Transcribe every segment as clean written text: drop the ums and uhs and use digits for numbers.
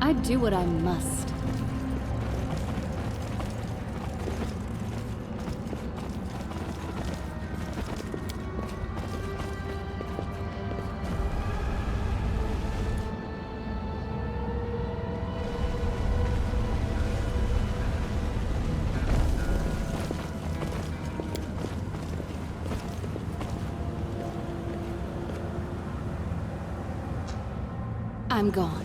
I do what I must. I'm gone.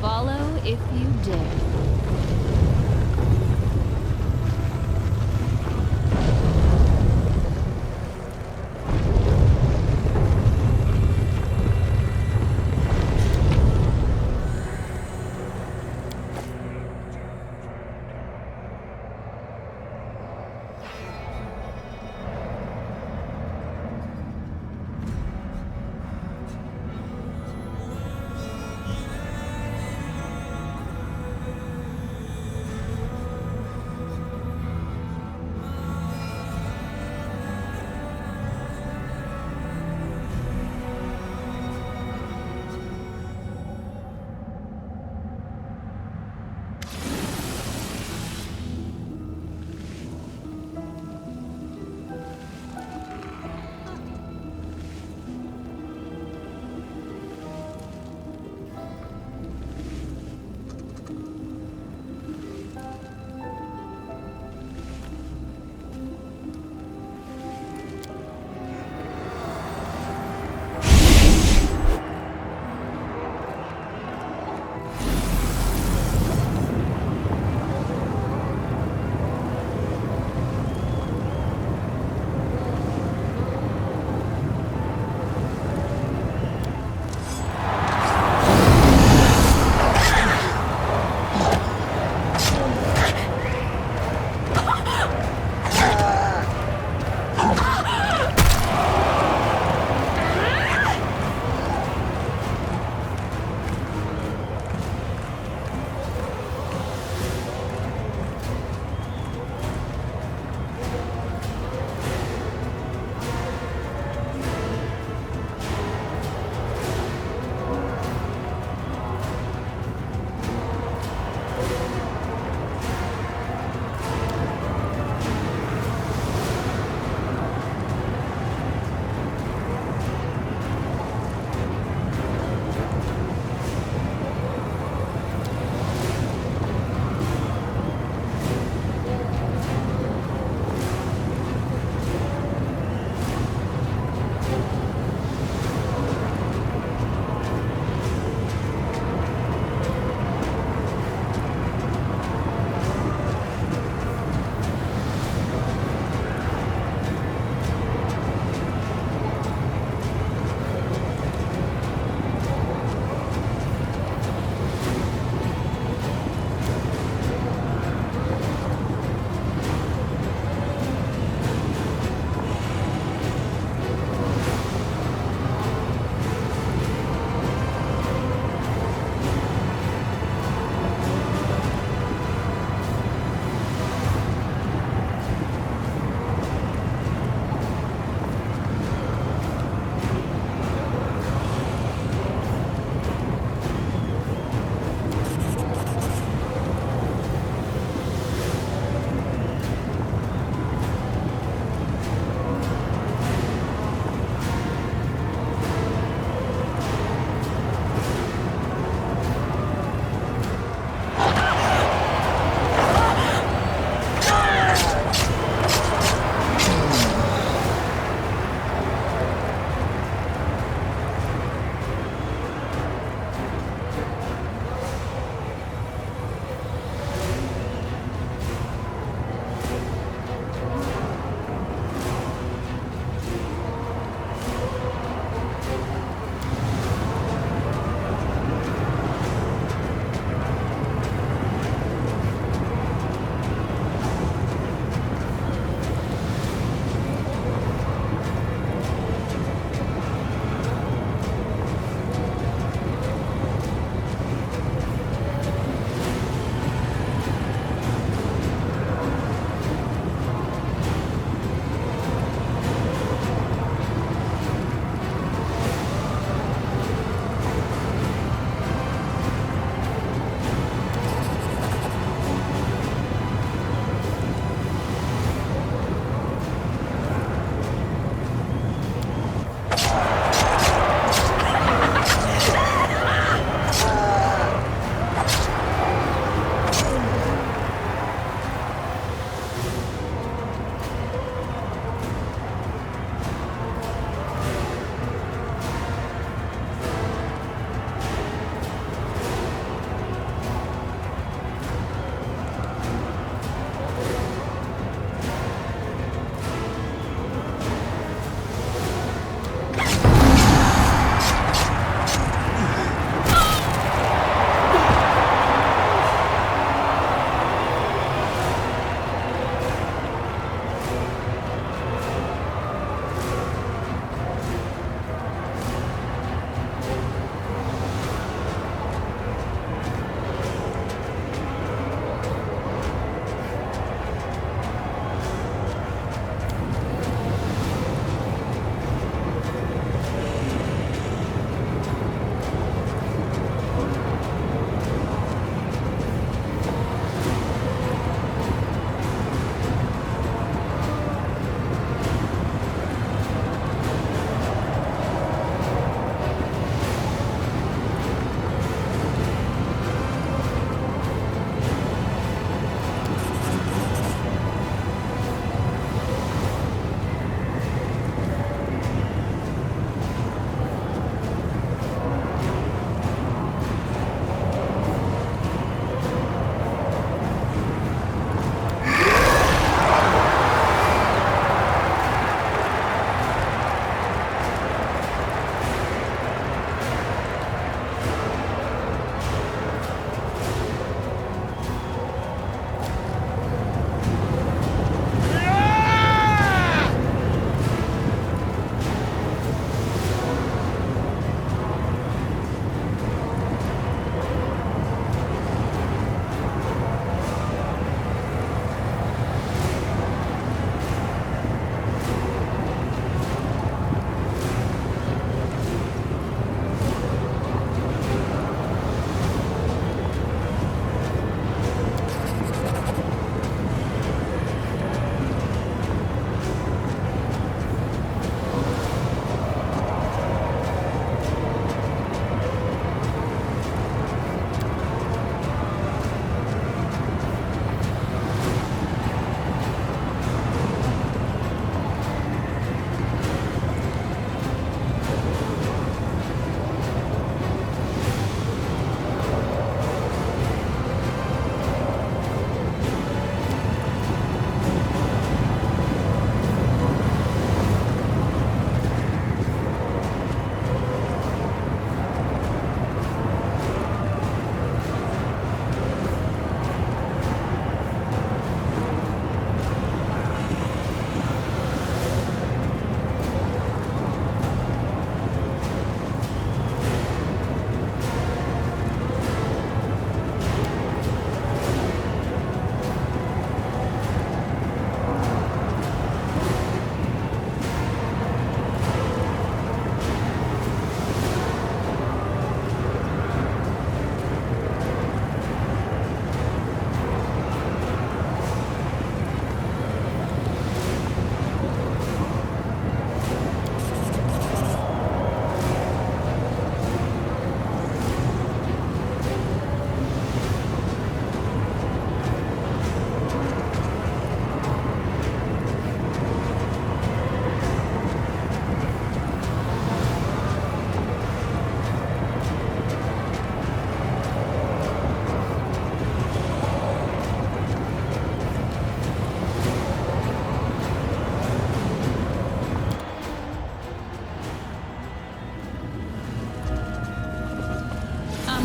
Follow if you dare.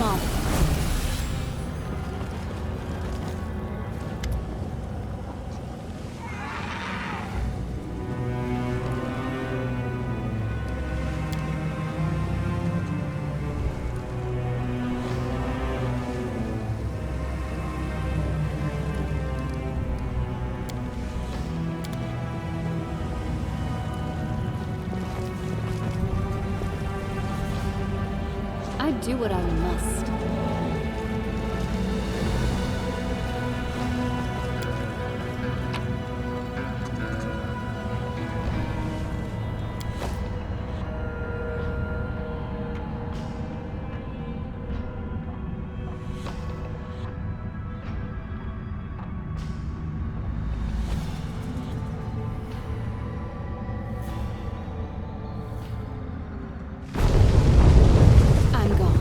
I'm on it. I do what I must. I'm gone.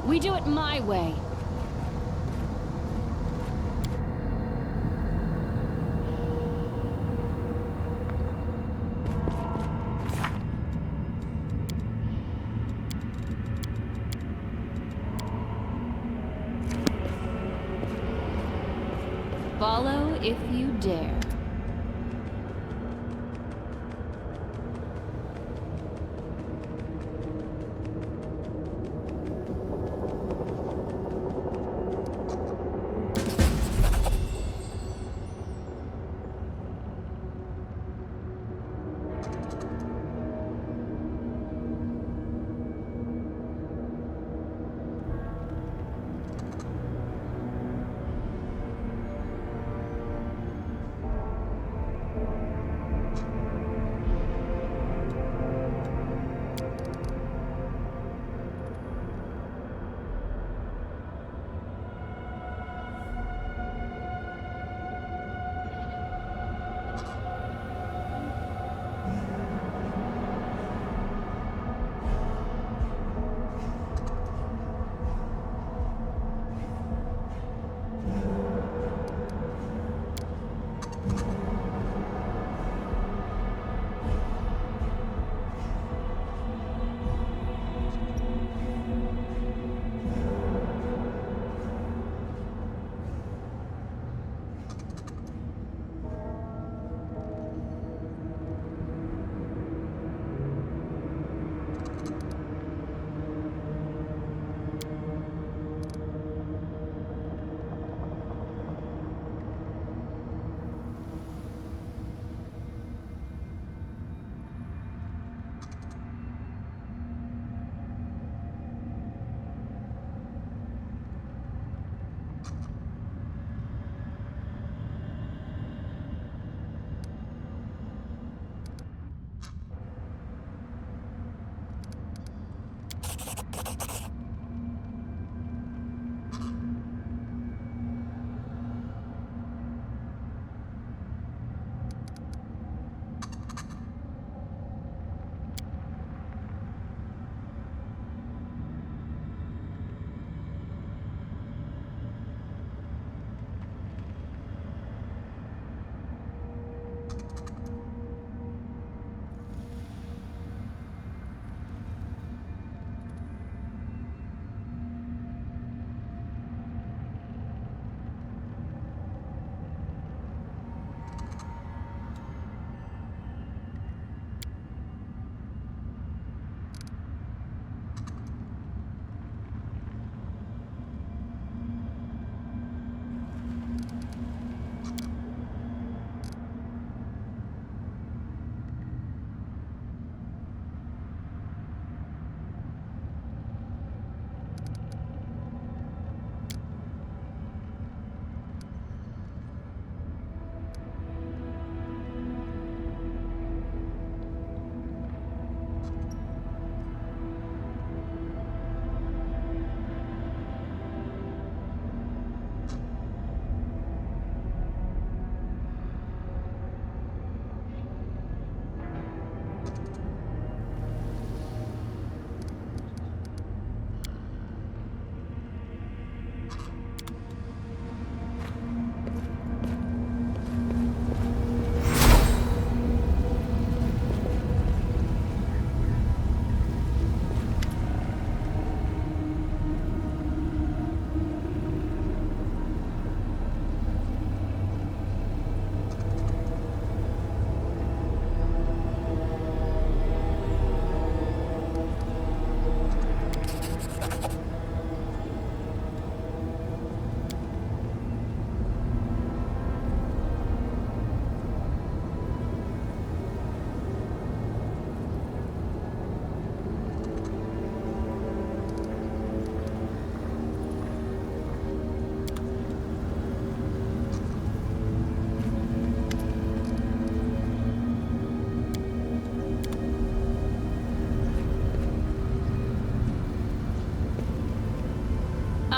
We do it my way. Follow if you dare.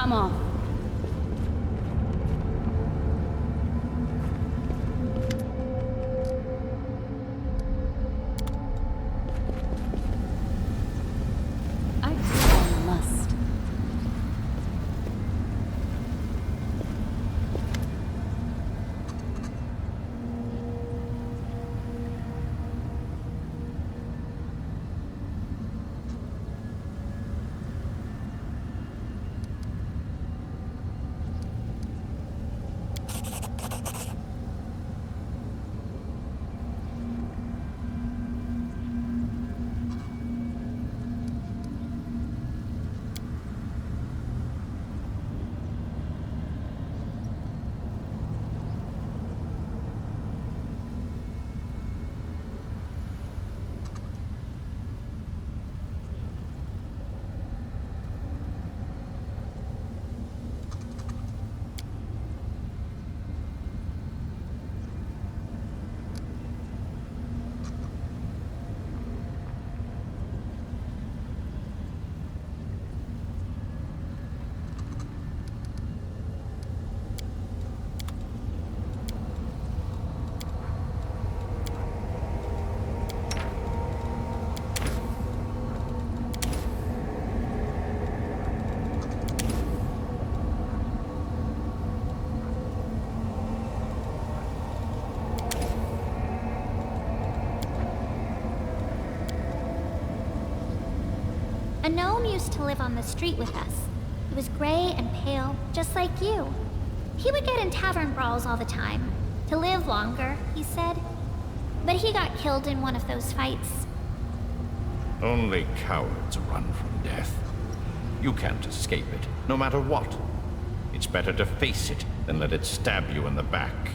I'm off. I do what I must. A gnome used to live on the street with us. He was gray and pale, just like you. He would get in tavern brawls all the time. To live longer, he said. But he got killed in one of those fights. Only cowards run from death. You can't escape it, no matter what. It's better to face it than let it stab you in the back.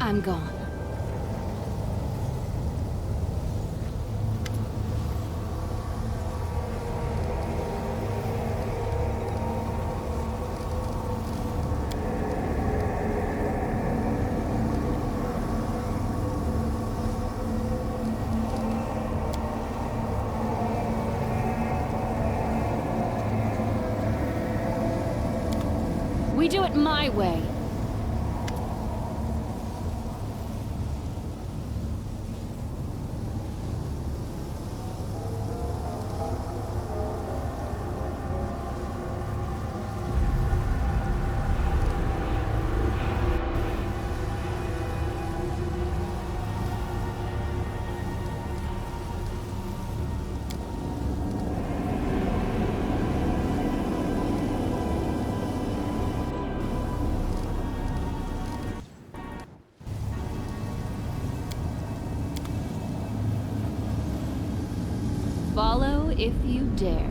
I'm gone. We do it my way. Follow if you dare.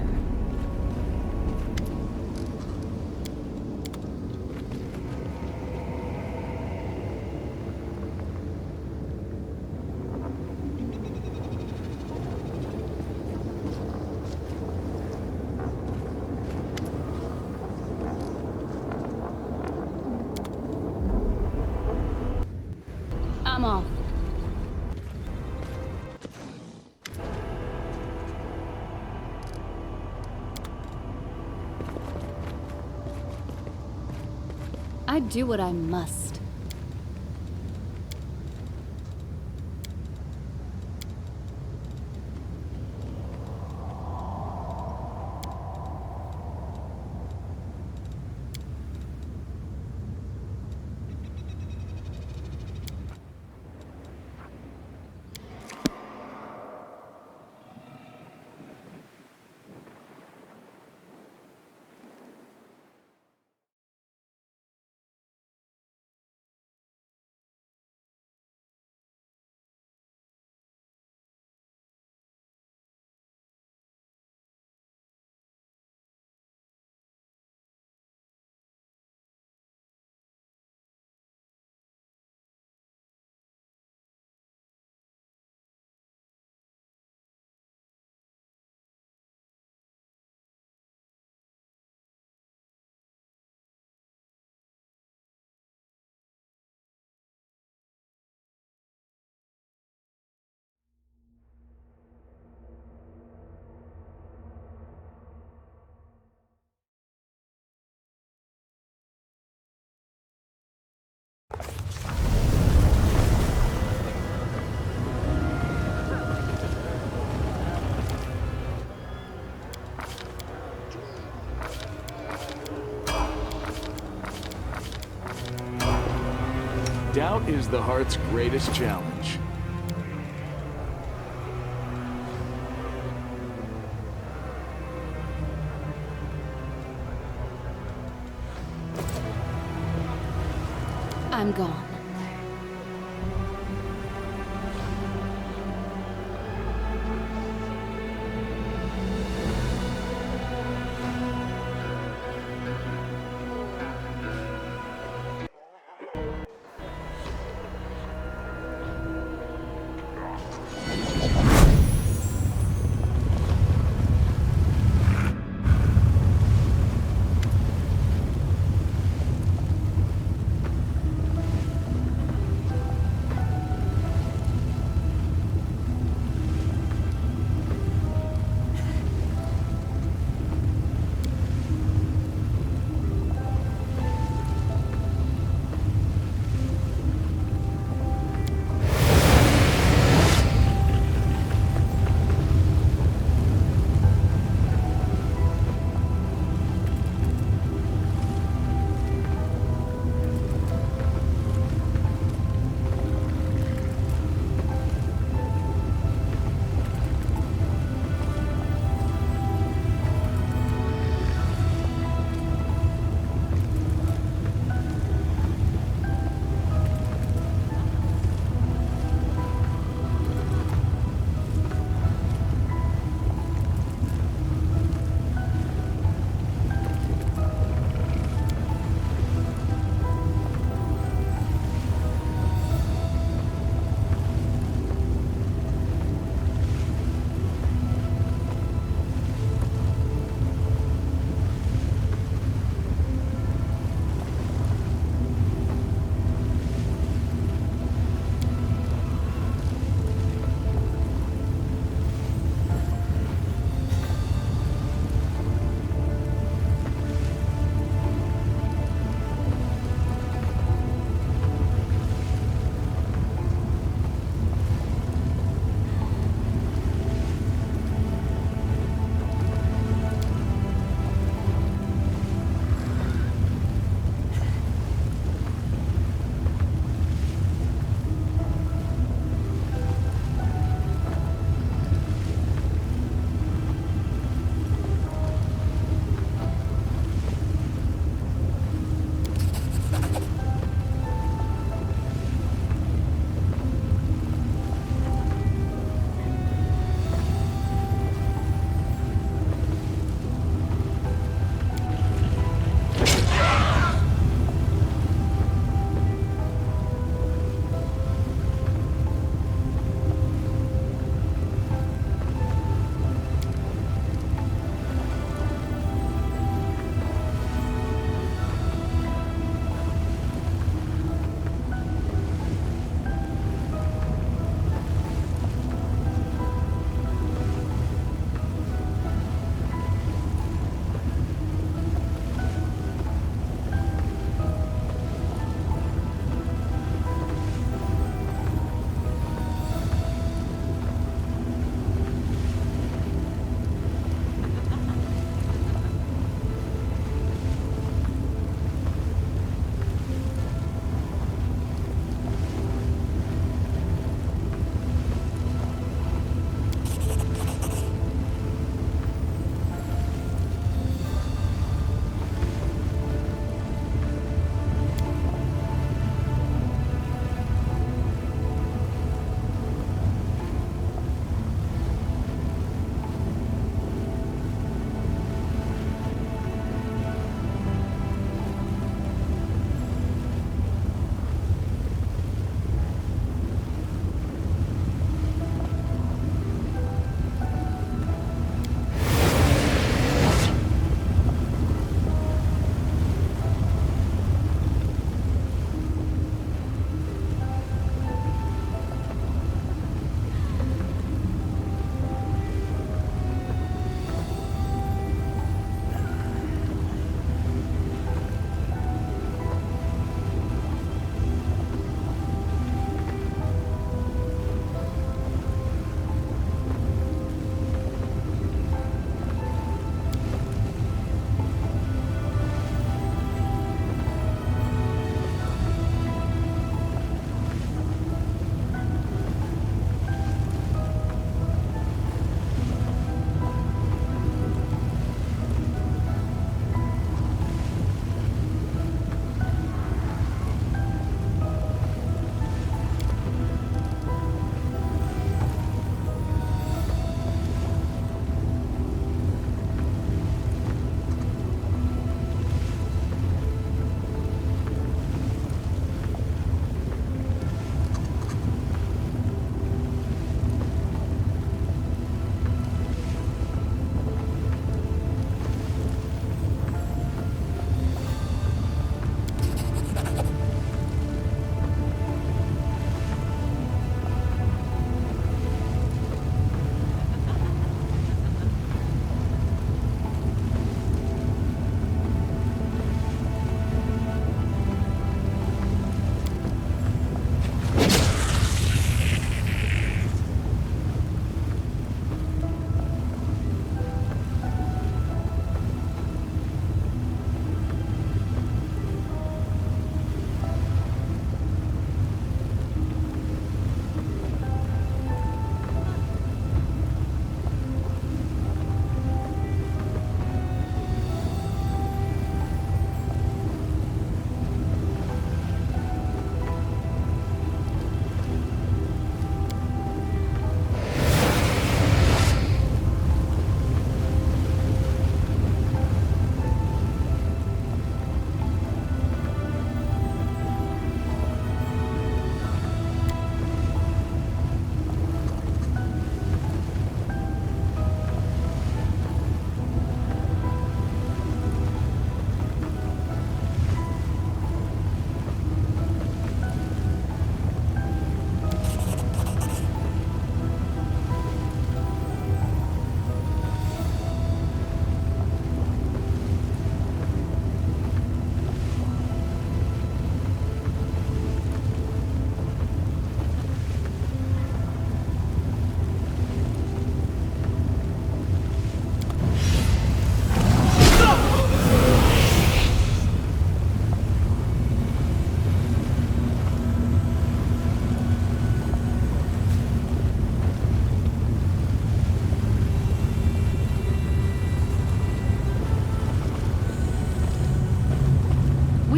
I'm off. I do what I must. Doubt is the heart's greatest challenge. I'm gone.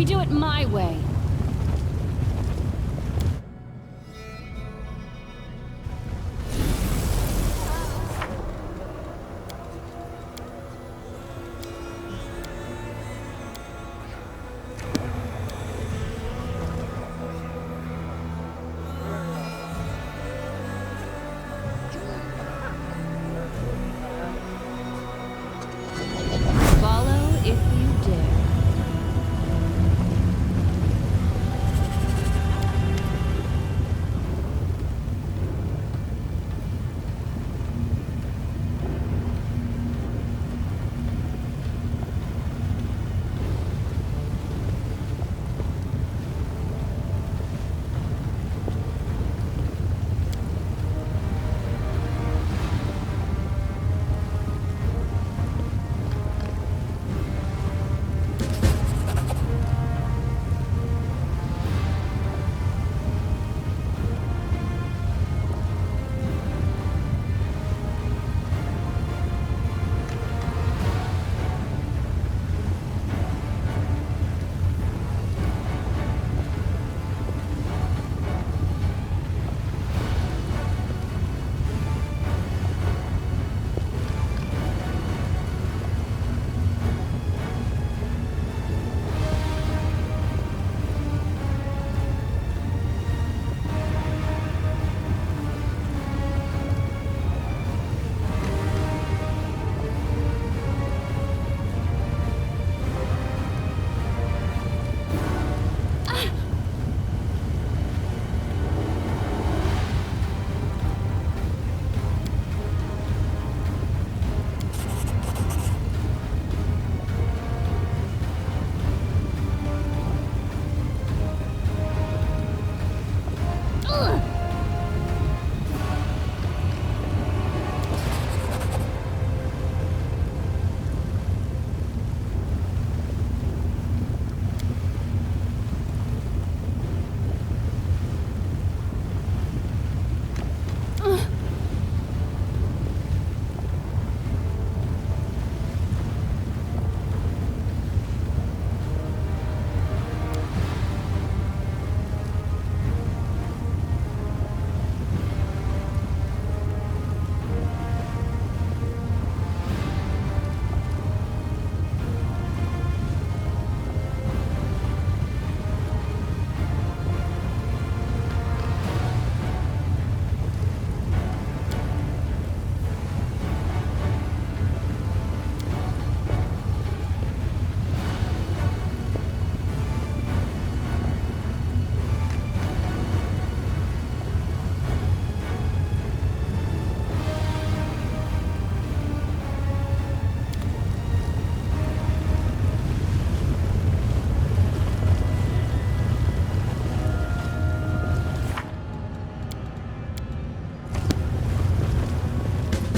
do it my way. Follow if you dare.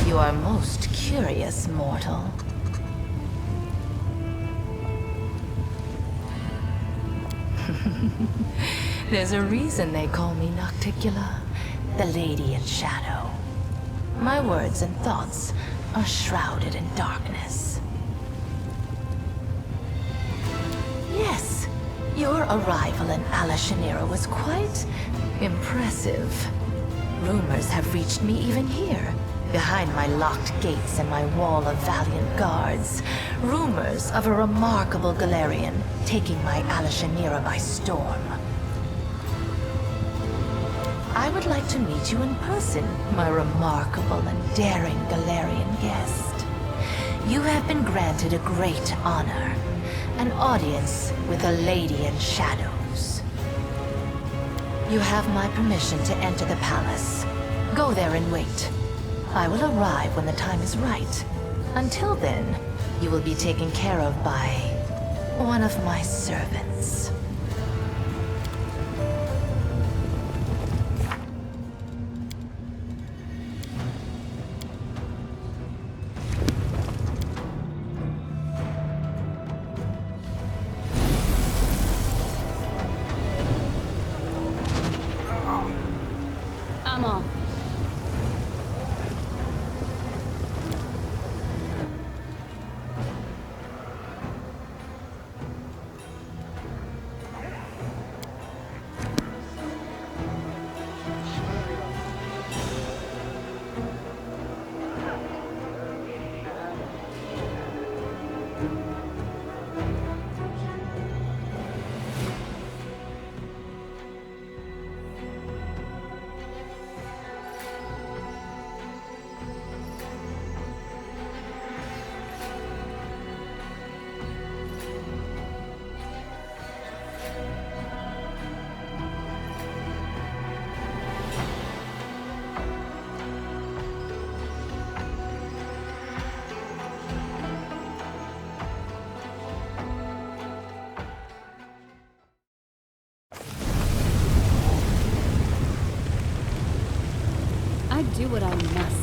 You are most curious, mortal. There's a reason they call me Nocticula, the Lady in Shadow. My words and thoughts are shrouded in darkness. Yes, your arrival in Alashanira was quite impressive. Rumors have reached me even here, behind my locked gates and my wall of valiant guards. Rumors of a remarkable Galarian taking my Alashanira by storm. I would like to meet you in person, my remarkable and daring Galarian guest. You have been granted a great honor, an audience with a lady in shadows. You have my permission to enter the palace. Go there and wait. I will arrive when the time is right. Until then, you will be taken care of by one of my servants. I'm off. I do what I must.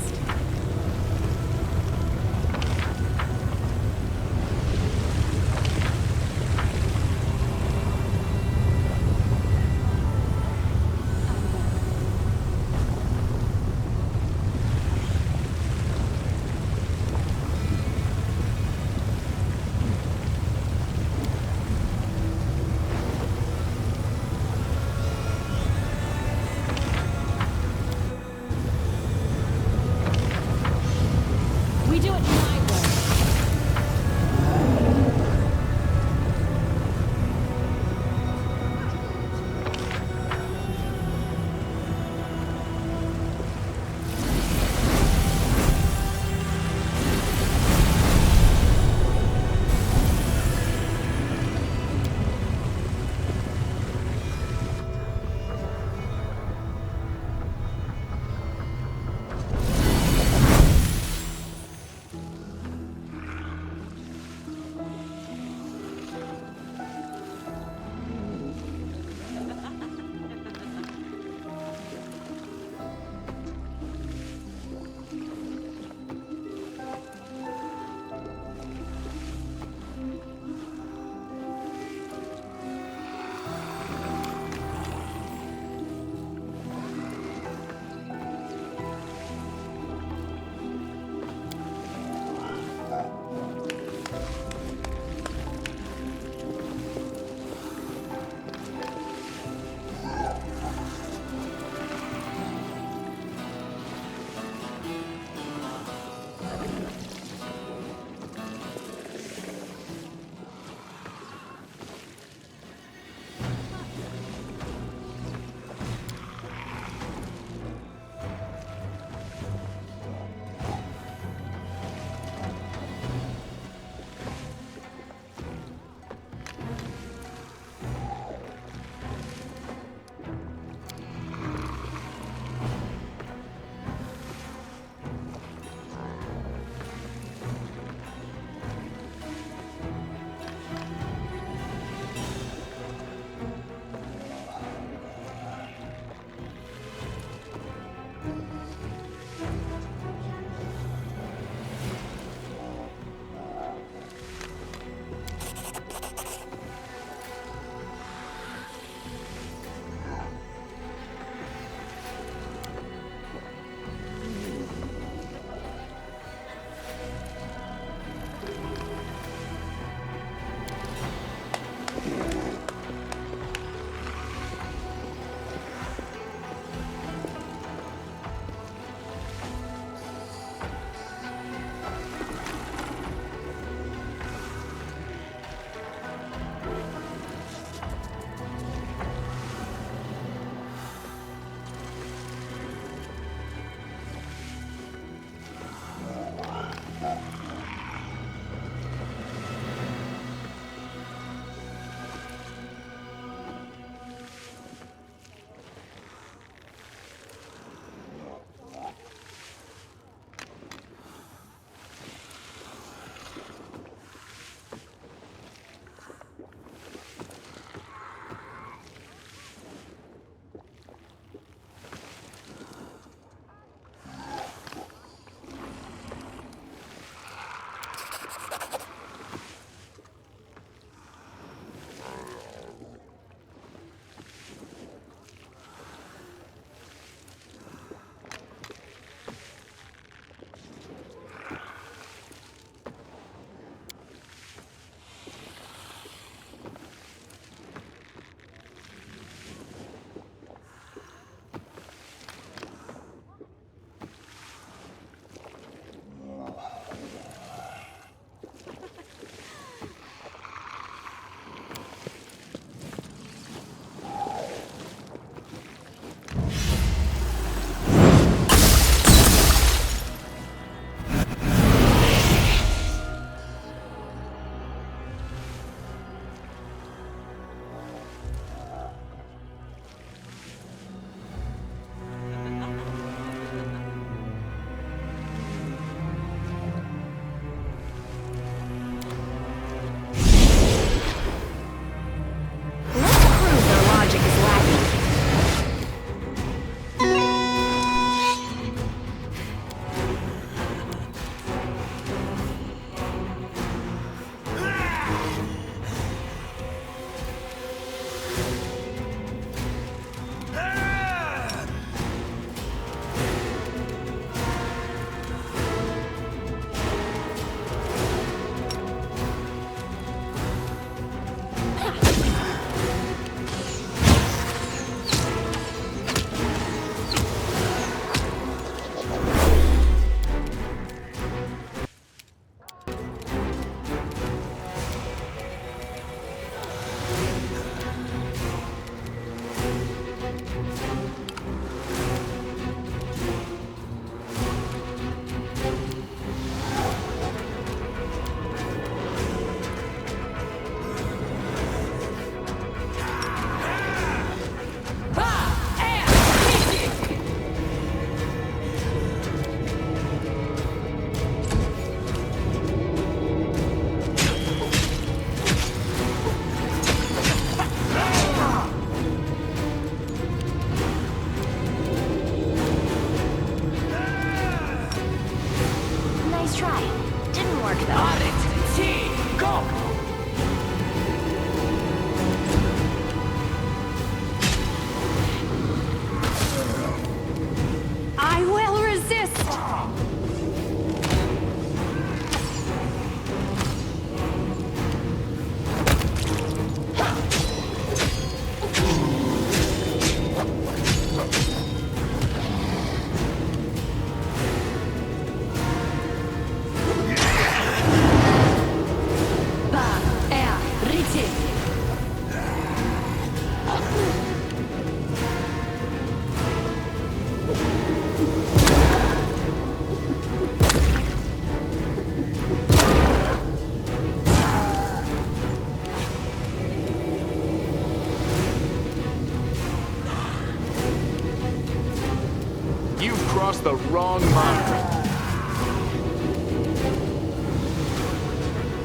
crossed the wrong line.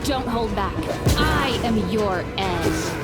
Don't hold back. I am your end.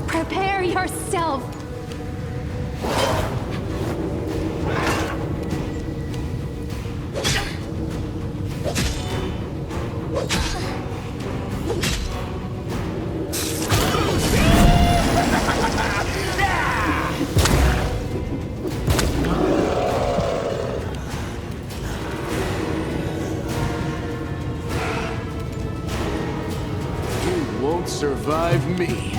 Prepare yourself. You won't survive me.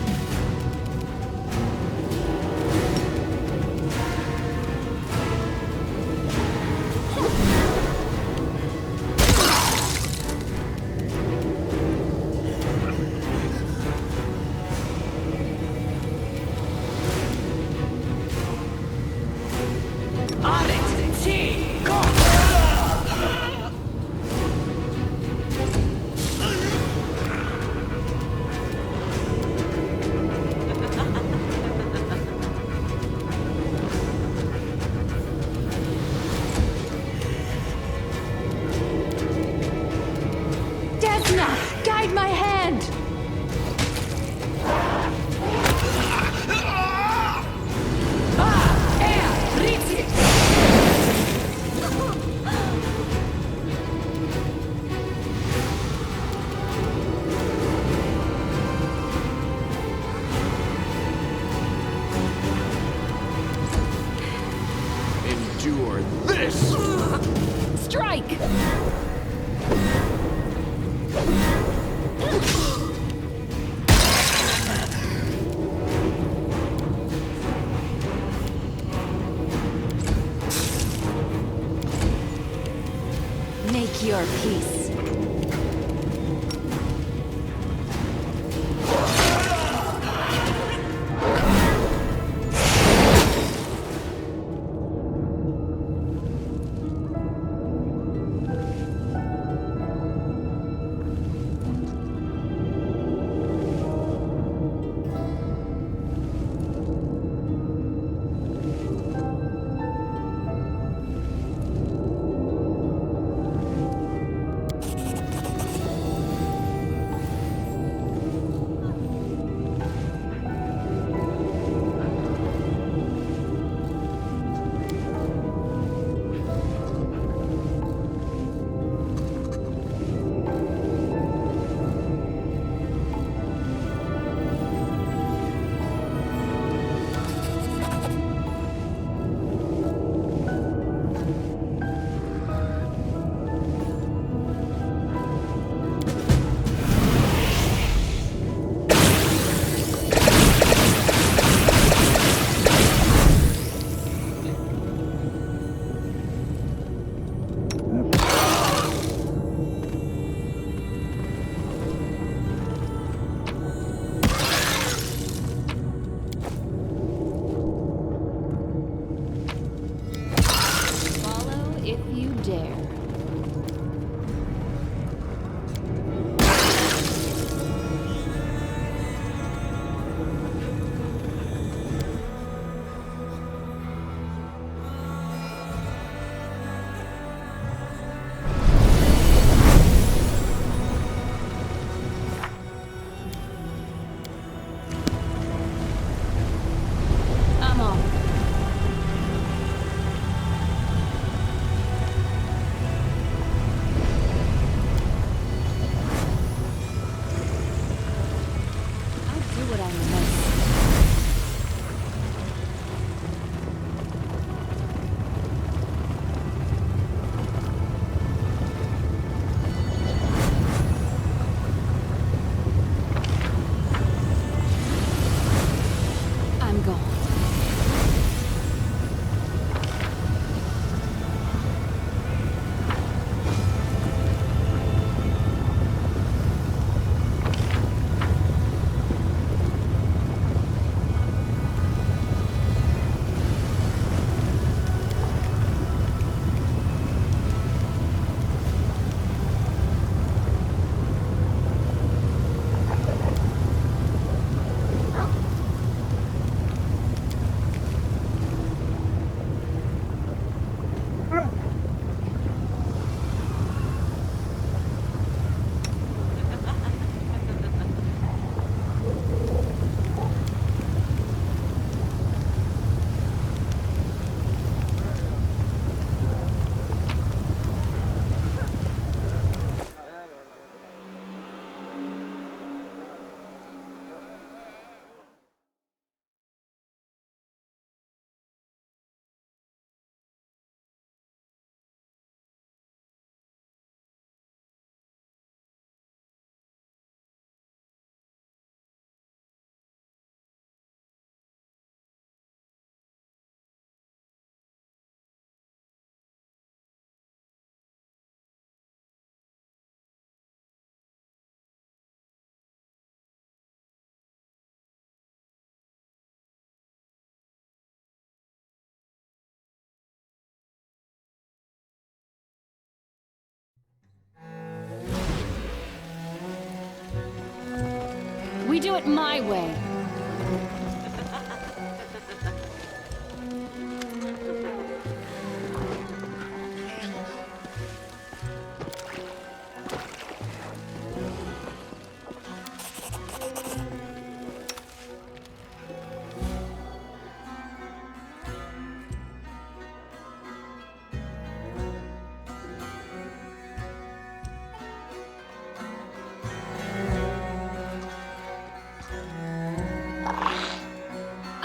We do it my way.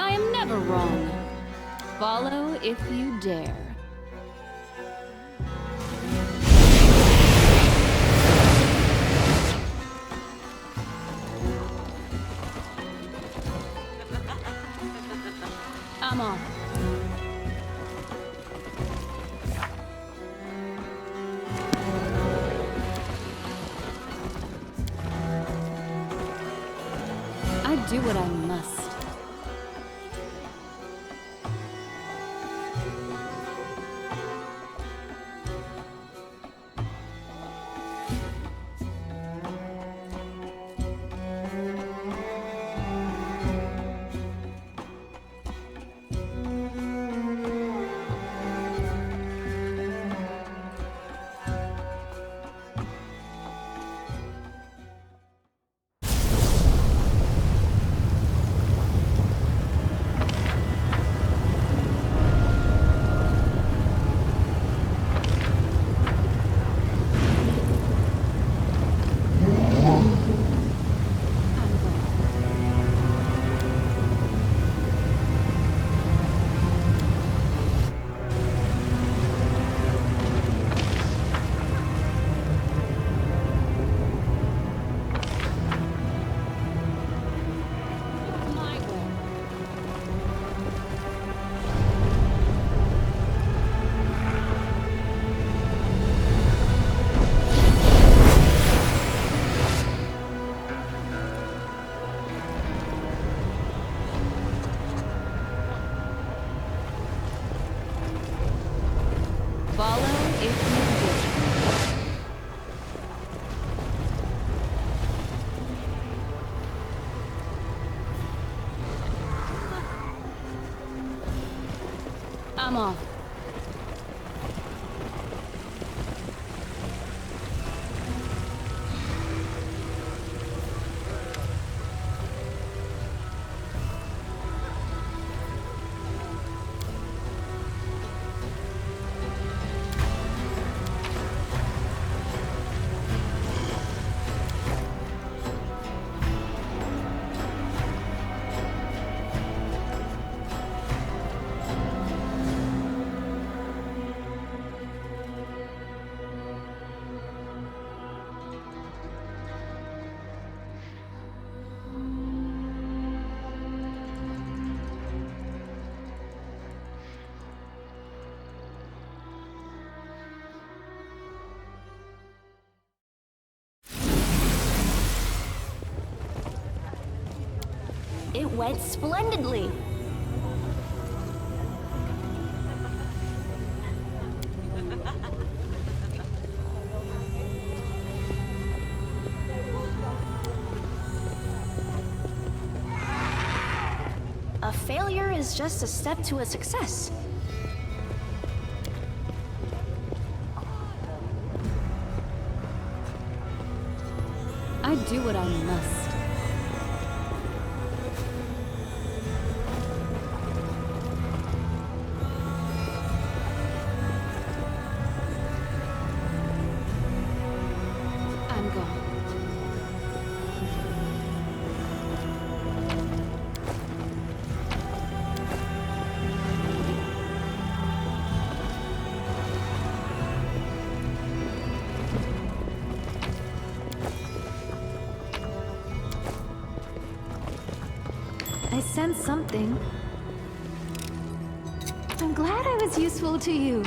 I am never wrong. Follow if you dare. I'm off. I do what I must. Follow if you wish. I'm off. It went splendidly. A failure is just a step to a success. I do what I must. I'm gone. I sense something. I'm glad I was useful to you.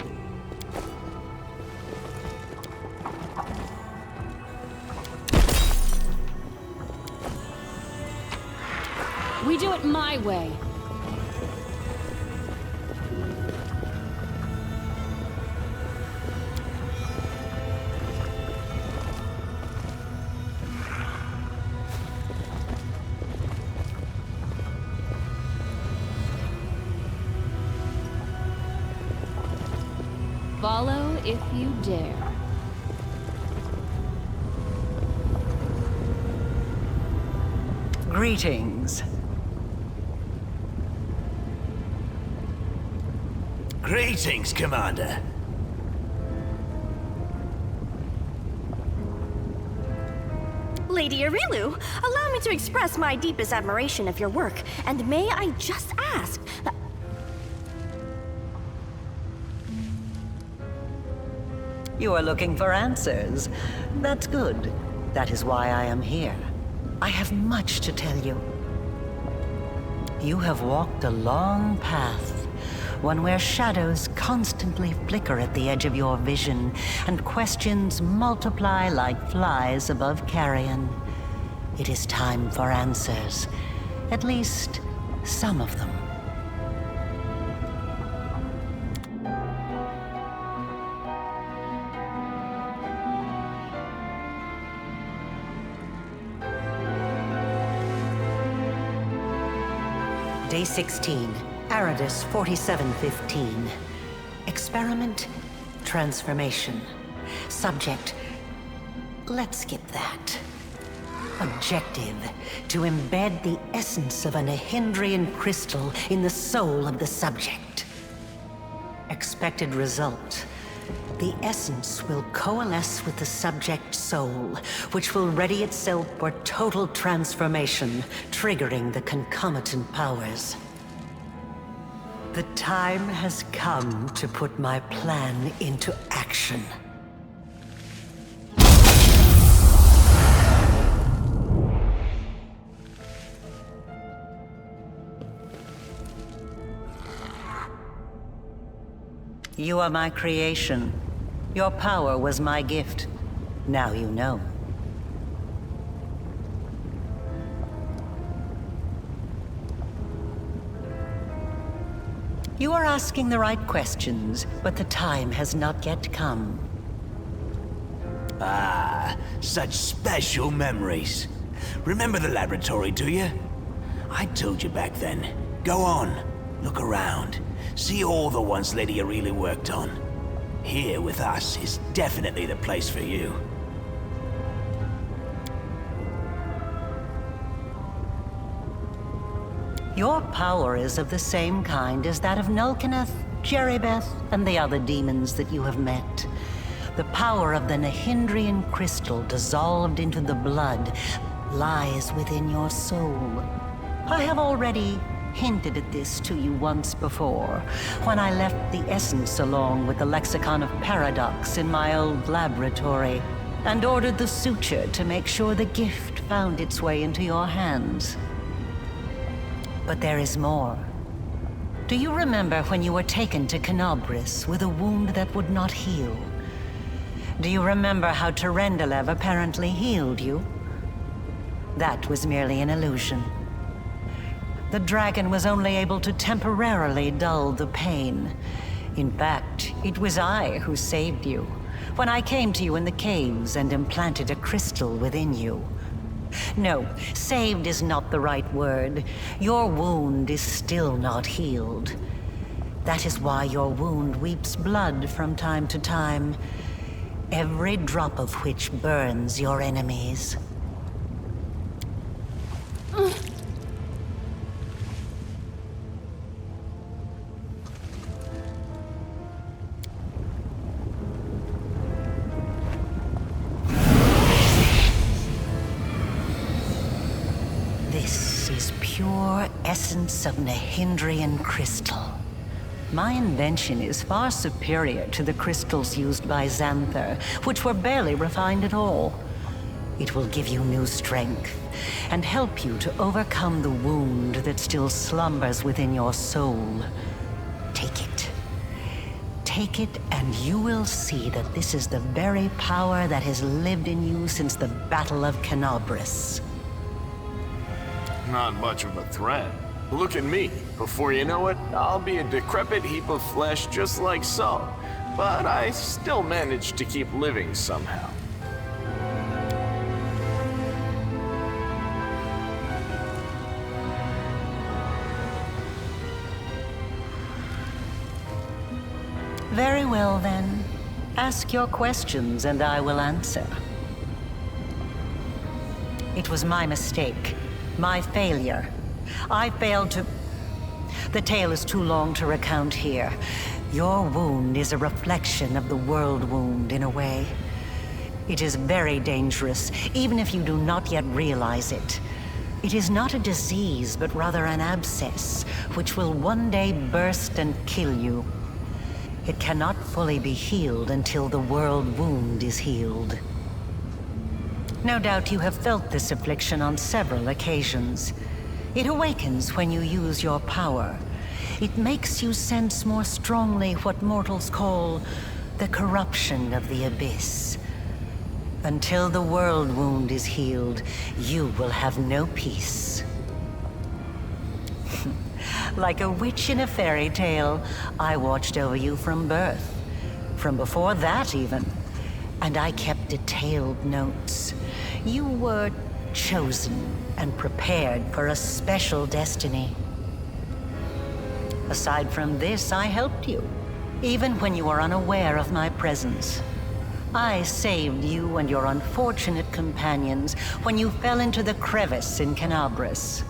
We do it my way. if you dare. Greetings. Greetings, Commander. Lady Arilu, allow me to express my deepest admiration of your work, and may I just ask that... You are looking for answers. That's good. That is why I am here. I have much to tell you. You have walked a long path, one where shadows constantly flicker at the edge of your vision, and questions multiply like flies above carrion. It is time for answers. At least, some of them. Day 16, Aridus 4715. Experiment, transformation. Subject, let's skip that. Objective, to embed the essence of a Nehindrian crystal in the soul of the subject. Expected result, the essence will coalesce with the subject's soul, which will ready itself for total transformation, triggering the concomitant powers. The time has come to put my plan into action. You are my creation. Your power was my gift. Now you know. You are asking the right questions, but the time has not yet come. Ah, such special memories. Remember the laboratory, do you? I told you back then. Go on, look around. See all the ones Lady Aurelia worked on. Here with us is definitely the place for you. Your power is of the same kind as that of Nulkineth, Jeribeth, and the other demons that you have met. The power of the Nehindrian crystal dissolved into the blood lies within your soul. I have already hinted at this to you once before, when I left the essence along with the Lexicon of Paradox in my old laboratory, and ordered the suture to make sure the gift found its way into your hands. But there is more. Do you remember when you were taken to Canobris with a wound that would not heal? Do you remember how Terendelev apparently healed you? That was merely an illusion. The dragon was only able to temporarily dull the pain. In fact, it was I who saved you, when I came to you in the caves and implanted a crystal within you. No, saved is not the right word. Your wound is still not healed. That is why your wound weeps blood from time to time, every drop of which burns your enemies. This is pure essence of Nehindrian crystal. My invention is far superior to the crystals used by Xanther, which were barely refined at all. It will give you new strength, and help you to overcome the wound that still slumbers within your soul. Take it. Take it, and you will see that this is the very power that has lived in you since the Battle of Canobris. Not much of a threat. Look at me. Before you know it, I'll be a decrepit heap of flesh just like so. But I still managed to keep living somehow. Very well, then. Ask your questions and I will answer. It was my mistake, my failure. I failed to... The tale is too long to recount here. Your wound is a reflection of the world wound in a way. It is very dangerous, even if you do not yet realize it. It is not a disease, but rather an abscess, which will one day burst and kill you. It cannot fully be healed until the world wound is healed. No doubt you have felt this affliction on several occasions. It awakens when you use your power. It makes you sense more strongly what mortals call the corruption of the abyss. Until the world wound is healed, you will have no peace. Like a witch in a fairy tale, I watched over you from birth. From before that, even. And I kept detailed notes. You were chosen and prepared for a special destiny. Aside from this, I helped you, even when you were unaware of my presence. I saved you and your unfortunate companions when you fell into the crevice in Canabras.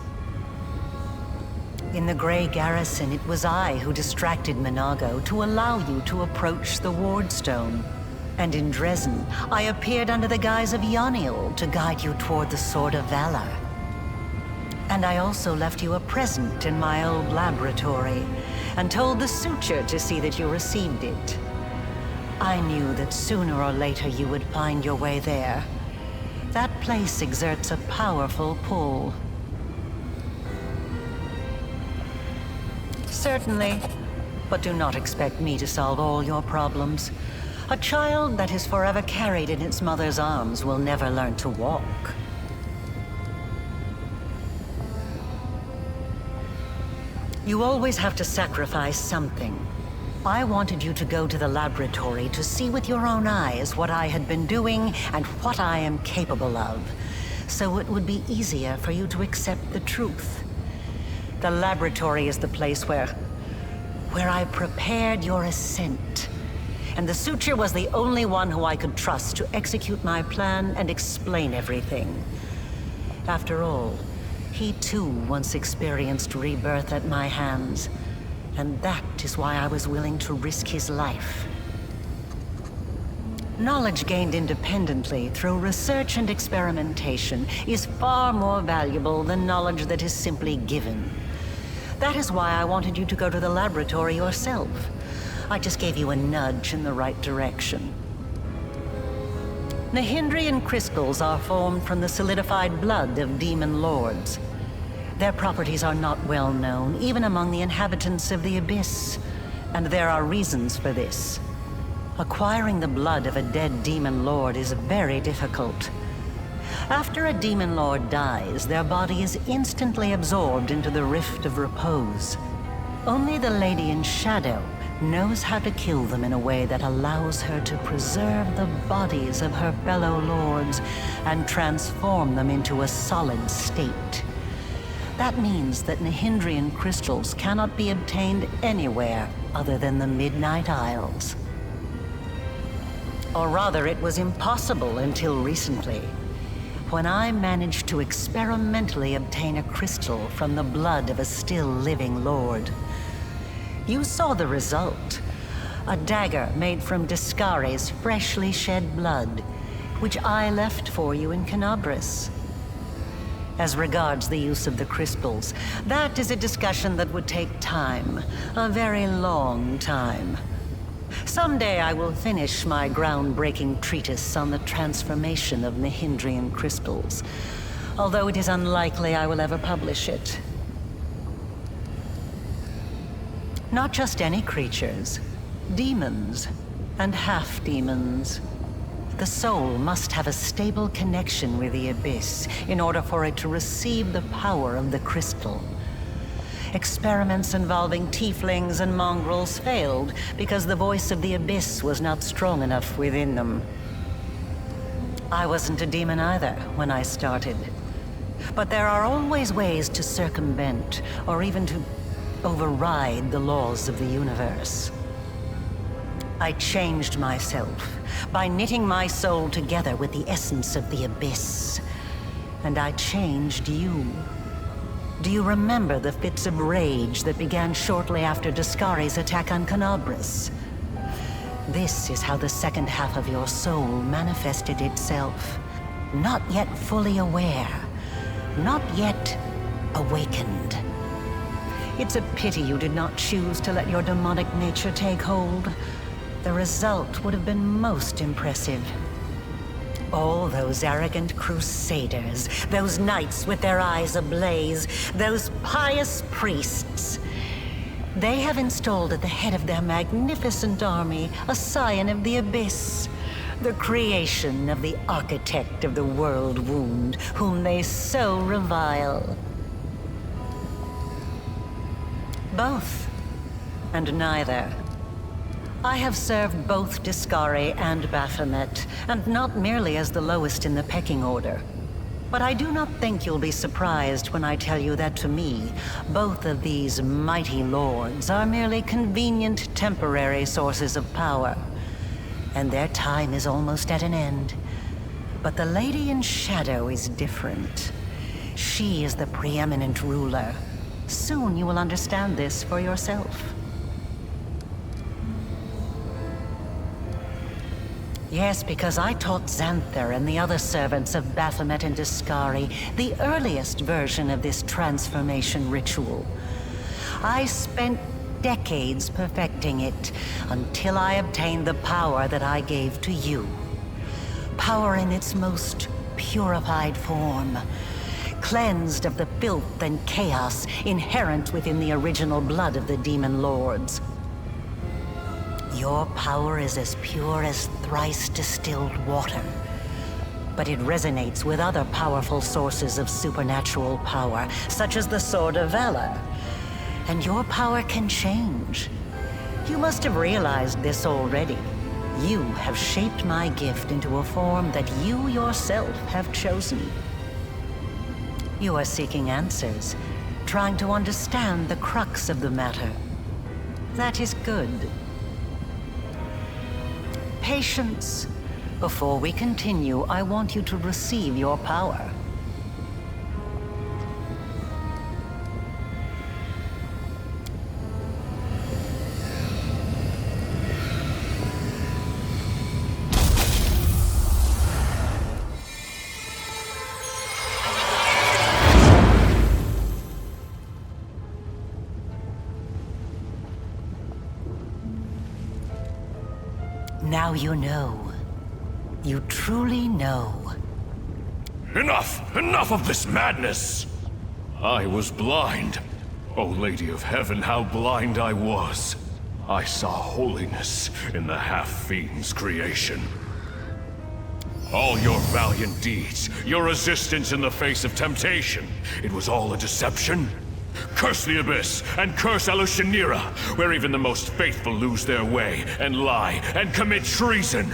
In the Grey Garrison, it was I who distracted Minago to allow you to approach the Wardstone. And in Dresden, I appeared under the guise of Yoniel to guide you toward the Sword of Valor. And I also left you a present in my old laboratory, and told the Suture to see that you received it. I knew that sooner or later you would find your way there. That place exerts a powerful pull. Certainly, but do not expect me to solve all your problems. A child that is forever carried in its mother's arms will never learn to walk. You always have to sacrifice something. I wanted you to go to the laboratory to see with your own eyes what I had been doing and what I am capable of, so it would be easier for you to accept the truth. The laboratory is the place where I prepared your ascent. And the Suture was the only one who I could trust to execute my plan and explain everything. After all, he too once experienced rebirth at my hands, and that is why I was willing to risk his life. Knowledge gained independently through research and experimentation is far more valuable than knowledge that is simply given. That is why I wanted you to go to the laboratory yourself. I just gave you a nudge in the right direction. Nahindrian crystals are formed from the solidified blood of demon lords. Their properties are not well known, even among the inhabitants of the Abyss, and there are reasons for this. Acquiring the blood of a dead demon lord is very difficult. After a demon lord dies, their body is instantly absorbed into the Rift of Repose. Only the Lady in Shadow knows how to kill them in a way that allows her to preserve the bodies of her fellow lords and transform them into a solid state. That means that Nahindrian crystals cannot be obtained anywhere other than the Midnight Isles. Or rather, it was impossible until recently, when I managed to experimentally obtain a crystal from the blood of a still living lord. You saw the result. A dagger made from Discare's freshly shed blood, which I left for you in Canabras. As regards the use of the crystals, that is a discussion that would take time, a very long time. Someday I will finish my groundbreaking treatise on the transformation of Nahindrian crystals, although it is unlikely I will ever publish it. Not just any creatures, demons and half-demons. The soul must have a stable connection with the Abyss in order for it to receive the power of the crystal. Experiments involving tieflings and mongrels failed because the voice of the Abyss was not strong enough within them. I wasn't a demon either when I started. But there are always ways to circumvent, or even to override the laws of the universe. I changed myself by knitting my soul together with the essence of the abyss. And I changed you. Do you remember the fits of rage that began shortly after Discari's attack on Canabras? This is how the second half of your soul manifested itself. Not yet fully aware. Not yet awakened. It's a pity you did not choose to let your demonic nature take hold. The result would have been most impressive. All those arrogant crusaders, those knights with their eyes ablaze, those pious priests. They have installed at the head of their magnificent army a scion of the abyss, the creation of the architect of the world wound, whom they so revile. Both, and neither. I have served both Discari and Baphomet, and not merely as the lowest in the pecking order. But I do not think you'll be surprised when I tell you that to me, both of these mighty lords are merely convenient temporary sources of power. And their time is almost at an end. But the Lady in Shadow is different. She is the preeminent ruler. Soon you will understand this for yourself. Yes, because I taught Xanther and the other servants of Baphomet and Discari the earliest version of this transformation ritual. I spent decades perfecting it until I obtained the power that I gave to you. Power in its most purified form, cleansed of the filth and chaos inherent within the original blood of the demon lords. Your power is as pure as thrice distilled water, but it resonates with other powerful sources of supernatural power, such as the Sword of Valor. And your power can change. You must have realized this already. You have shaped my gift into a form that you yourself have chosen. You are seeking answers, trying to understand the crux of the matter. That is good. Patience. Before we continue, I want you to receive your power. Now you know. You truly know. Enough! Enough of this madness! I was blind. O Lady of Heaven, how blind I was. I saw holiness in the half-fiend's creation. All your valiant deeds, your resistance in the face of temptation, it was all a deception? Curse the Abyss, and curse Alushanira, where even the most faithful lose their way, and lie, and commit treason!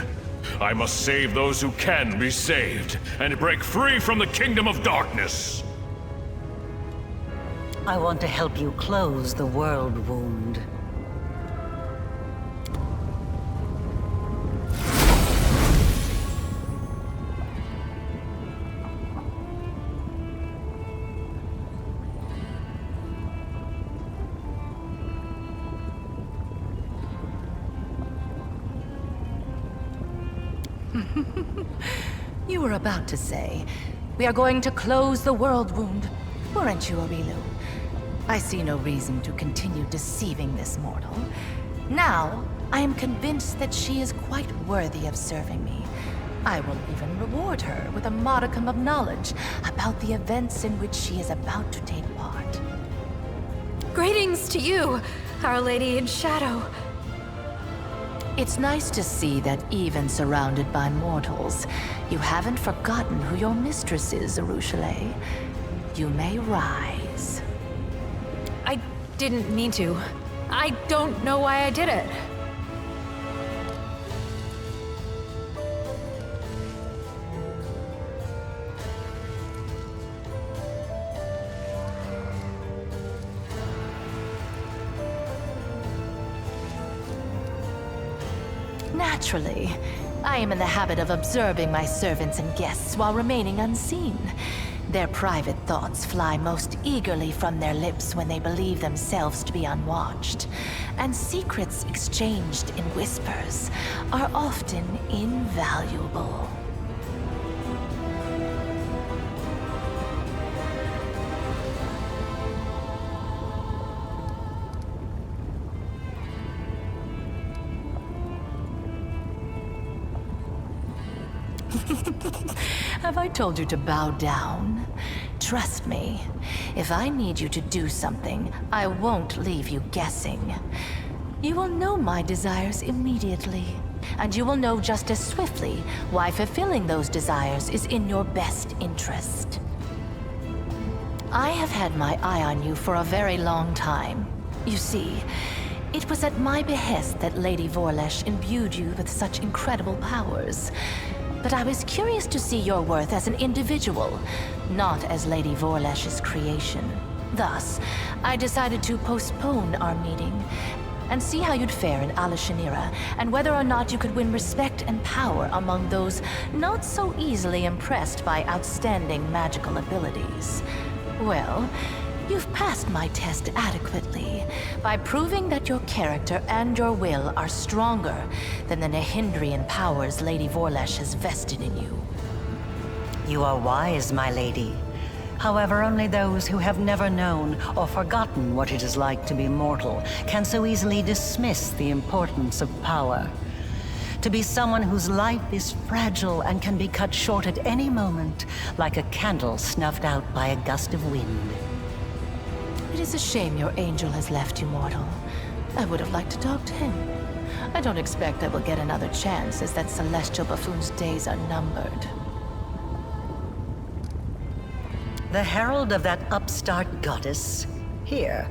I must save those who can be saved, and break free from the kingdom of darkness! I want to help you close the world wound. You were about to say, we are going to close the world wound, weren't you, Arilu? I see no reason to continue deceiving this mortal. Now, I am convinced that she is quite worthy of serving me. I will even reward her with a modicum of knowledge about the events in which she is about to take part. Greetings to you, Our Lady in Shadow. It's nice to see that even surrounded by mortals, you haven't forgotten who your mistress is, Arushale. You may rise. I didn't mean to. I don't know why I did it. Naturally. I am in the habit of observing my servants and guests while remaining unseen. Their private thoughts fly most eagerly from their lips when they believe themselves to be unwatched. And secrets exchanged in whispers are often invaluable. Have I told you to bow down? Trust me, if I need you to do something, I won't leave you guessing. You will know my desires immediately, and you will know just as swiftly why fulfilling those desires is in your best interest. I have had my eye on you for a very long time. You see, it was at my behest that Lady Vorlesh imbued you with such incredible powers. But I was curious to see your worth as an individual, not as Lady Vorlesh's creation. Thus, I decided to postpone our meeting and see how you'd fare in Alashanira, and whether or not you could win respect and power among those not so easily impressed by outstanding magical abilities. Well, you've passed my test adequately by proving that your character and your will are stronger than the Nahindrian powers Lady Vorlesh has vested in you. You are wise, my lady. However, only those who have never known or forgotten what it is like to be mortal can so easily dismiss the importance of power. To be someone whose life is fragile and can be cut short at any moment, like a candle snuffed out by a gust of wind. It is a shame your angel has left you, mortal. I would have liked to talk to him. I don't expect I will get another chance, as that celestial buffoon's days are numbered. The herald of that upstart goddess? Here.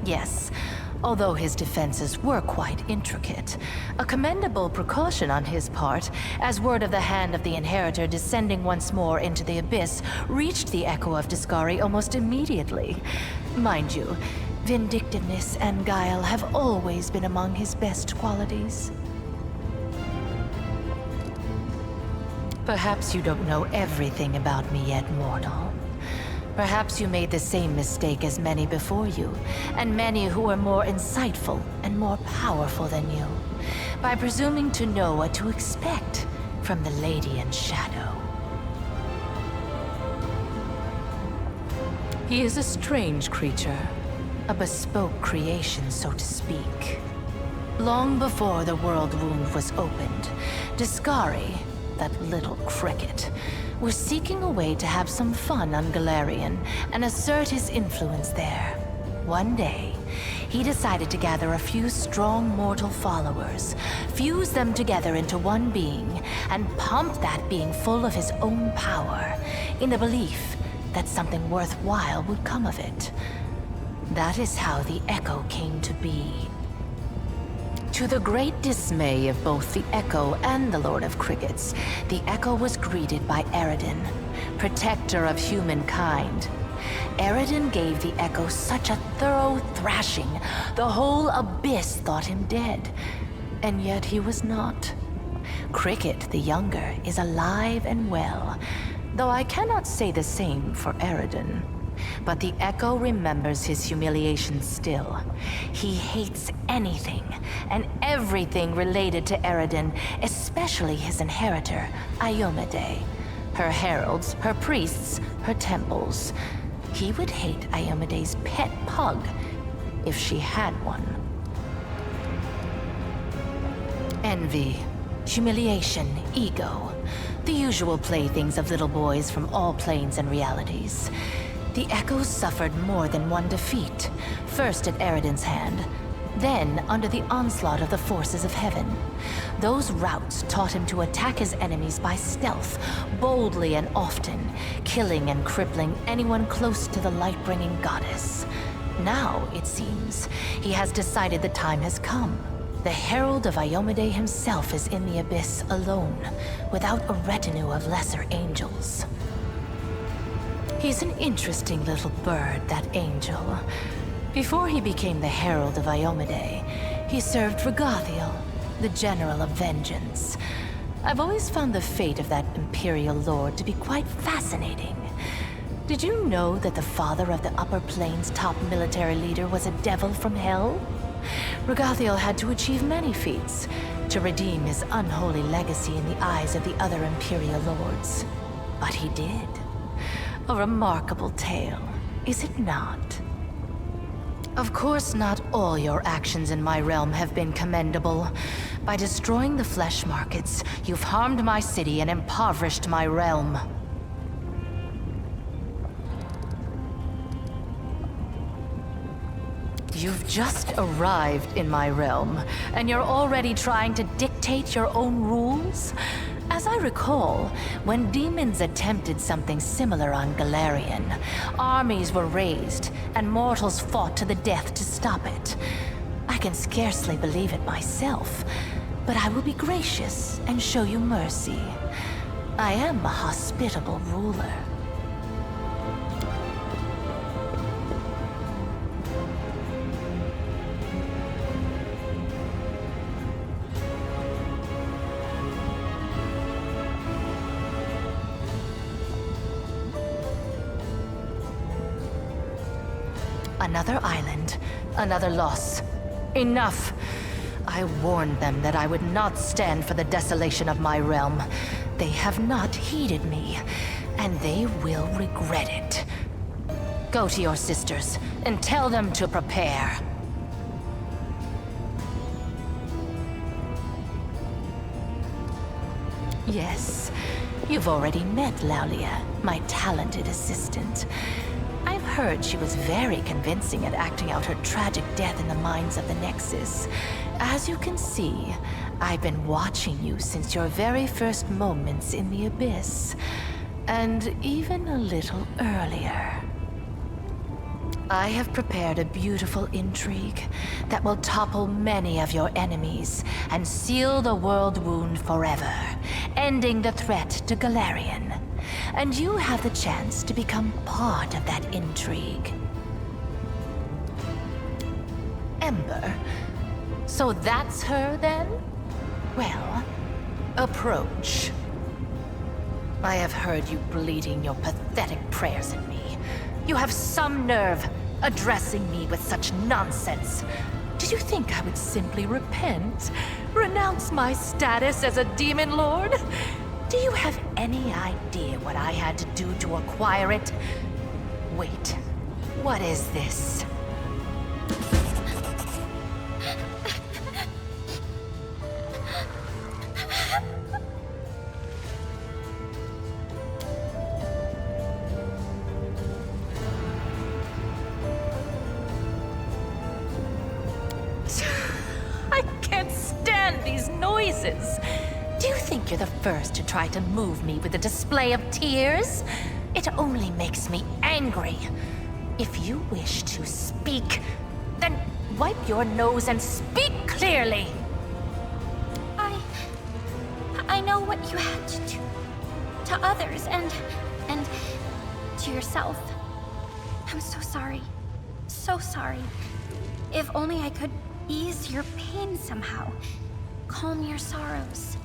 Yes, although his defenses were quite intricate. A commendable precaution on his part, as word of the hand of the inheritor descending once more into the abyss reached the echo of Discari almost immediately. Mind you, vindictiveness and guile have always been among his best qualities. Perhaps you don't know everything about me yet, mortal. Perhaps you made the same mistake as many before you, and many who were more insightful and more powerful than you, by presuming to know what to expect from the Lady in Shadow. He is a strange creature, a bespoke creation, so to speak. Long before the world wound was opened, Discari, that little cricket, was seeking a way to have some fun on Galarian and assert his influence there. One day, he decided to gather a few strong mortal followers, fuse them together into one being, and pump that being full of his own power, in the belief that something worthwhile would come of it. That is how the Echo came to be. To the great dismay of both the Echo and the Lord of Crickets, the Echo was greeted by Eredin, protector of humankind. Eredin gave the Echo such a thorough thrashing, the whole abyss thought him dead. And yet he was not. Cricket, the younger, is alive and well, though I cannot say the same for Eredin. But the Echo remembers his humiliation still. He hates anything and everything related to Eredin, especially his inheritor, Iomade. Her heralds, her priests, her temples. He would hate Iomade's pet pug, if she had one. Envy, humiliation, ego. The usual playthings of little boys from all planes and realities. The Echoes suffered more than one defeat, first at Eredin's hand, then under the onslaught of the forces of heaven. Those routs taught him to attack his enemies by stealth, boldly and often, killing and crippling anyone close to the light-bringing goddess. Now, it seems, he has decided the time has come. The Herald of Iomade himself is in the abyss alone, without a retinue of lesser angels. He's an interesting little bird, that angel. Before he became the Herald of Iomade, he served Regathiel, the General of Vengeance. I've always found the fate of that Imperial Lord to be quite fascinating. Did you know that the father of the Upper Plains' top military leader was a devil from hell? Regathiel had to achieve many feats to redeem his unholy legacy in the eyes of the other Imperial Lords. But he did. A remarkable tale, is it not? Of course, not all your actions in my realm have been commendable. By destroying the flesh markets, you've harmed my city and impoverished my realm. You've just arrived in my realm, and you're already trying to dictate your own rules? As I recall, when demons attempted something similar on Galarian, armies were raised, and mortals fought to the death to stop it. I can scarcely believe it myself, but I will be gracious and show you mercy. I am a hospitable ruler. Another island, another loss. Enough! I warned them that I would not stand for the desolation of my realm. They have not heeded me, and they will regret it. Go to your sisters, and tell them to prepare. Yes, you've already met Laulia, my talented assistant. I've heard she was very convincing at acting out her tragic death in the mines of the Nexus. As you can see, I've been watching you since your very first moments in the Abyss, and even a little earlier. I have prepared a beautiful intrigue that will topple many of your enemies and seal the world wound forever, ending the threat to Galarian. And you have the chance to become part of that intrigue. Ember. So that's her, then? Well, approach. I have heard you bleating your pathetic prayers at me. You have some nerve addressing me with such nonsense. Did you think I would simply repent? Renounce my status as a demon lord? Do you have any idea what I had to do to acquire it? Wait, what is this? I can't stand these noises. Do you think you're the first to try to move me with a display of tears? It only makes me angry. If you wish to speak, then wipe your nose and speak clearly. I know what you had to do to others and to yourself. I'm so sorry. So sorry. If only I could ease your pain somehow. Calm your sorrows.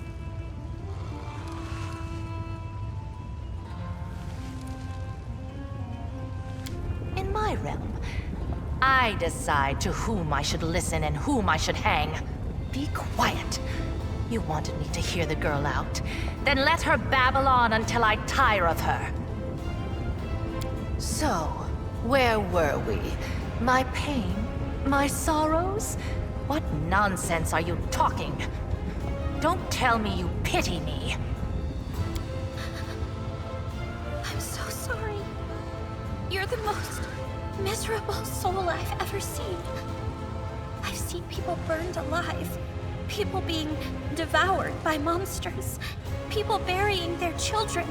In my realm, I decide to whom I should listen and whom I should hang. Be quiet. You wanted me to hear the girl out. Then let her babble on until I tire of her. So, where were we? My pain? My sorrows? What nonsense are you talking? Don't tell me you pity me. I'm so sorry. You're the most miserable soul I've ever seen. I've seen people burned alive. People being devoured by monsters. People burying their children.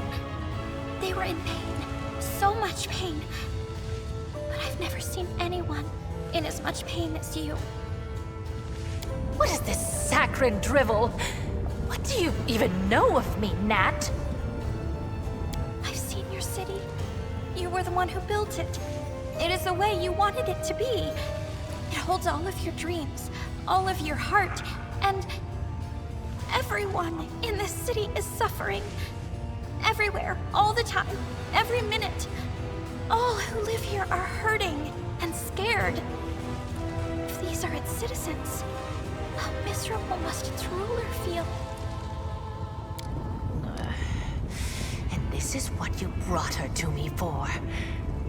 They were in pain. So much pain. But I've never seen anyone in as much pain as you. What is this saccharine drivel? What do you even know of me, Nat? I've seen your city. You were the one who built it. It is the way you wanted it to be. It holds all of your dreams, all of your heart, and Everyone in this city is suffering. Everywhere, all the time, every minute. All who live here are hurting and scared. If these are its citizens, how miserable must its ruler feel? And this is what you brought her to me for.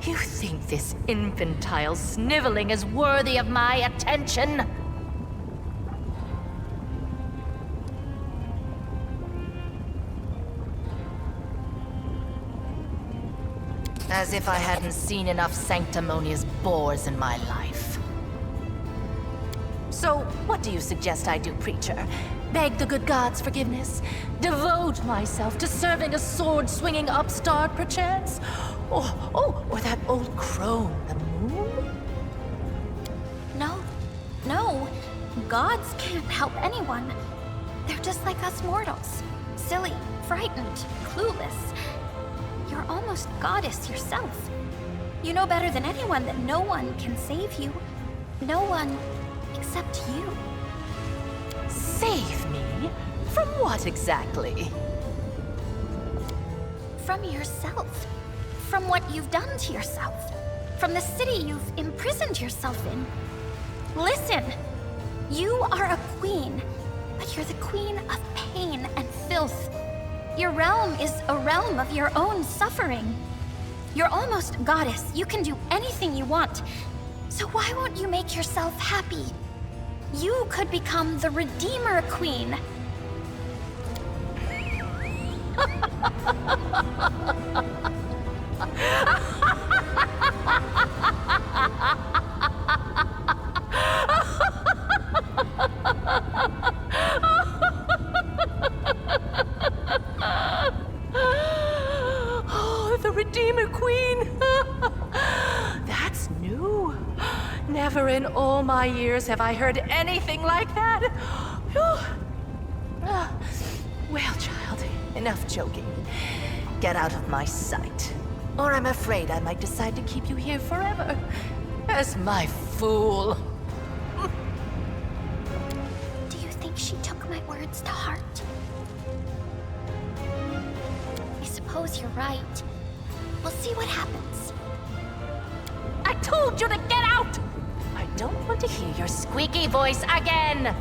You think this infantile sniveling is worthy of my attention? As if I hadn't seen enough sanctimonious bores in my life. So, what do you suggest I do, preacher? Beg the good gods' forgiveness? Devote myself to serving a sword-swinging upstart, perchance? Or that old crone, the moon? No. Gods can't help anyone. They're just like us mortals. Silly, frightened, clueless. You're almost goddess yourself. You know better than anyone that no one can save you. No one except you. Save me? From what exactly? From yourself. From what you've done to yourself. From the city you've imprisoned yourself in. Listen! You are a queen, but you're the queen of pain and filth. Your realm is a realm of your own suffering. You're almost goddess. You can do anything you want. So why won't you make yourself happy? You could become the Redeemer Queen. Oh, the Redeemer Queen! That's new. Never in all my years have I heard anything like that. Well, child, enough joking. Get out of my sight, or I'm afraid I might decide to keep you here forever as my fool. Do you think she took my words to heart? I suppose you're right. We'll see what happens. I told you to get out! I don't want to hear your squeaky voice again!